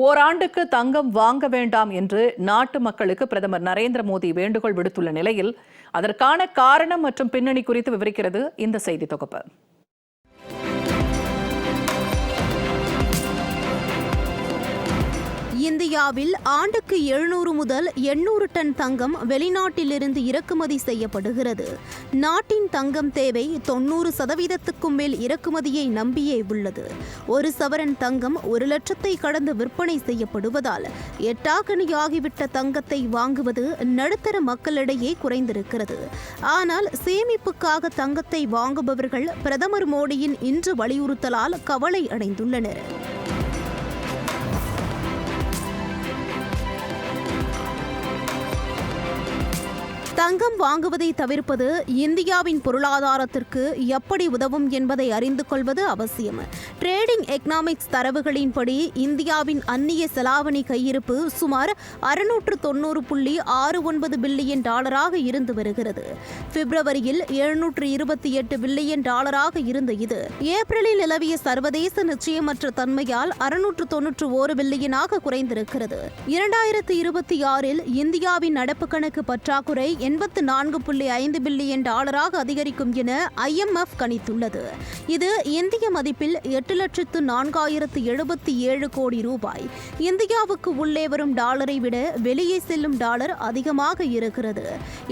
ஓராண்டுக்கு தங்கம் வாங்க வேண்டாம் என்று நாட்டு மக்களுக்கு பிரதமர் நரேந்திர மோடி வேண்டுகோள் விடுத்துள்ள நிலையில் அதற்கான காரணம் மற்றும் பின்னணி குறித்து விவரிக்கிறது இந்த செய்தி தொகுப்பு. இந்தியாவில் ஆண்டுக்கு 700 முதல் 800 டன் தங்கம் வெளிநாட்டிலிருந்து இறக்குமதி செய்யப்படுகிறது. நாட்டின் தங்கம் தேவை 90% மேல் இறக்குமதியை நம்பியே உள்ளது. ஒரு சவரன் தங்கம் 1 லட்சத்தை கடந்து விற்பனை செய்யப்படுவதால் எட்டாக்கணியாகிவிட்ட தங்கத்தை வாங்குவது நடுத்தர மக்களிடையே குறைந்திருக்கிறது. ஆனால் சேமிப்புக்காக தங்கத்தை வாங்குபவர்கள் பிரதமர் மோடியின் இன்று வலியுறுத்தலால் கவலை அடைந்துள்ளனர். தங்கம் வாங்குவதை தவிர்ப்பது இந்தியாவின் பொருளாதாரத்திற்கு எப்படி உதவும் என்பதை அறிந்து கொள்வது அவசியம். ட்ரேடிங் எக்கனாமிக்ஸ் தரவுகளின்படி இந்தியாவின் அந்நிய செலாவணி கையிருப்பு சுமார் 690.69 பில்லியன் டாலராக இருந்து வருகிறது. பிப்ரவரியில் 728 பில்லியன் டாலராக இருந்த இது ஏப்ரலில் நிலவிய சர்வதேச நிச்சயமற்ற தன்மையால் 691 பில்லியனாக குறைந்திருக்கிறது. 2026இல் இந்தியாவின் நடப்பு கணக்கு பற்றாக்குறை 84.5 பில்லியன் டாலராக அதிகரிக்கும் என IMF கணித்துள்ளது. இது இந்திய மதிப்பில் 8,04,077 கோடி ரூபாய். இந்தியாவுக்கு உள்ளே வரும் டாலரை விட வெளியே செல்லும் டாலர் அதிகமாக இருக்கிறது.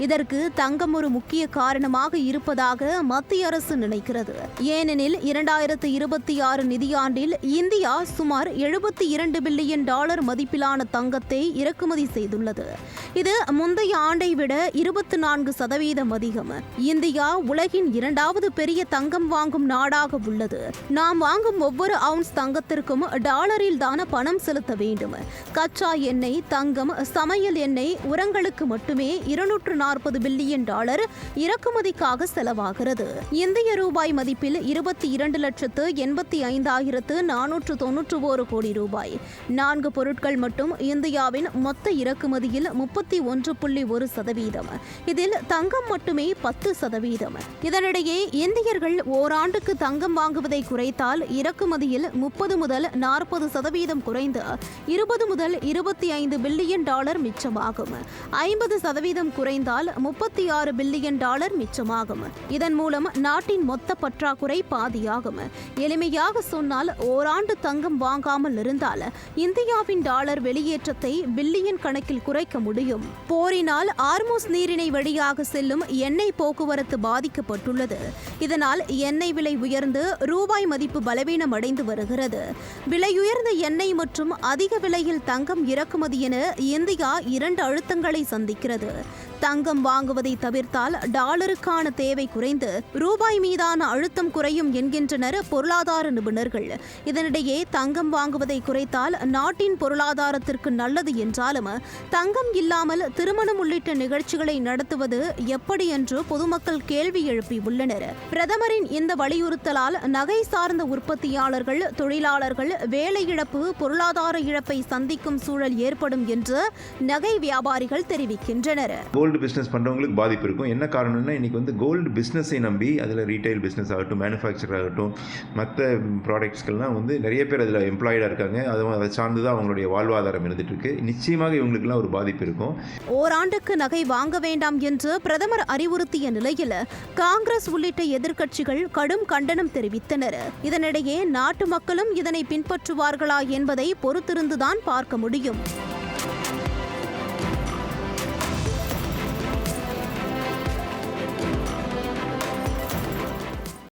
இதற்கு தங்கம் ஒரு முக்கிய காரணமாக இருப்பதாக மத்திய அரசு நினைக்கிறது. ஏனெனில் 2026 நிதியாண்டில் இந்தியா சுமார் 72 பில்லியன் டாலர் மதிப்பிலான தங்கத்தை இறக்குமதி செய்துள்ளது. இது முந்தைய ஆண்டை விட 24% அதிகம். இந்தியா உலகின் 2வது பெரிய தங்கம் வாங்கும் நாடாக உள்ளது. நாம் வாங்கும் ஒவ்வொரு அவுன்ஸ் தங்கத்திற்கும் டாலரில் தான பணம் செலுத்த வேண்டும். கச்சா எண்ணெய், தங்கம், சமையல் எண்ணெய், உரங்களுக்கு மட்டுமே 240 பில்லியன் டாலர் இறக்குமதிக்காக செலவாகிறது. இந்திய ரூபாய் மதிப்பில் 22,85,491 கோடி ரூபாய். 4 பொருட்கள் மட்டும் இந்தியாவின் மொத்த இறக்குமதியில் 31.1%. இதில் தங்கம் மட்டுமே 10%. இதனிடையே இந்தியர்கள் ஓராண்டுக்கு தங்கம் வாங்குவதை குறைத்தால் இறக்குமதியில் 30 முதல் 40% குறைந்து 20 முதல் 25 பில்லியன் டாலர் மிச்சமாகும். 50% குறைந்தால் 36 பில்லியன் டாலர் மிச்சமாகும். இதன் மூலம் நாட்டின் மொத்த பற்றாக்குறை பாதியாகும். எளிமையாக சொன்னால் ஓராண்டு தங்கம் வாங்காமல் இருந்தால் இந்தியாவின் டாலர் வெளியேற்றத்தை பில்லியன் கணக்கில் குறைக்க முடியும். போரினால் ஆர்மூஸ் நீரிணை வழியாக செல்லும் எண்ணெய் போக்குவரத்து பாதிக்கப்பட்டுள்ளது. இதனால் எண்ணெய் விலை உயர்ந்து ரூபாய் மதிப்பு பலவீனம் அடைந்து வருகிறது. விலையுயர்ந்த எண்ணெய் மற்றும் அதிக விலையில் தங்கம் இறக்குமதி என இந்தியா 2 அழுத்தங்களை சந்திக்கிறது. தங்கம் வாங்குவதை தவிர்த்தால் டாலருக்கான தேவை குறைந்து ரூபாய் மீதான அழுத்தம் குறையும் என்கின்றனர் பொருளாதார நிபுணர்கள். இதனிடையே தங்கம் வாங்குவதை குறைத்தால் நாட்டின் பொருளாதாரத்திற்கு நல்லது என்றாலும் தங்கம் இல்லாமல் திருமணம் உள்ளிட்ட நிகழ்ச்சிகளை நடத்துவது எப்படி என்று பொதுமக்கள் கேள்வி எழுப்பியுள்ளனர். பிரதமரின் இந்த வலியுறுத்தலால் நகை சார்ந்த உற்பத்தியாளர்கள், தொழிலாளர்கள் வேலை இழப்பு, பொருளாதார இழப்பை சந்திக்கும் சூழல் ஏற்படும் என்று நகை வியாபாரிகள் தெரிவிக்கின்றனர். கோல்டு பிஸ்னஸ் பண்ணுறவங்களுக்கு பாதிப்பு இருக்கும். என்ன காரணம்னா இன்றைக்கி கோல்டு பிஸ்னஸை நம்பி அதில் ரீட்டைல் பிஸ்னஸ் ஆகட்டும், மேனுஃபேக்சர் ஆகட்டும், மற்ற ப்ராடக்ட்ஸ்கள்லாம் நிறைய பேர் அதில் எம்ப்ளாய்டாக இருக்காங்க. அதை சார்ந்து தான் அவங்களுடைய வாழ்வாதாரம் இருந்துட்டு இருக்கு. நிச்சயமாக இவங்களுக்குலாம் ஒரு பாதிப்பு இருக்கும். ஓராண்டுக்கு நகை வாங்க வேண்டாம் என்று பிரதமர் அறிவுறுத்திய நிலையில் காங்கிரஸ் உள்ளிட்ட எதிர்க்கட்சிகள் கடும் கண்டனம் தெரிவித்தனர். இதனிடையே நாட்டு மக்களும் இதனை பின்பற்றுவார்களா என்பதை பொறுத்திருந்துதான் பார்க்க முடியும்.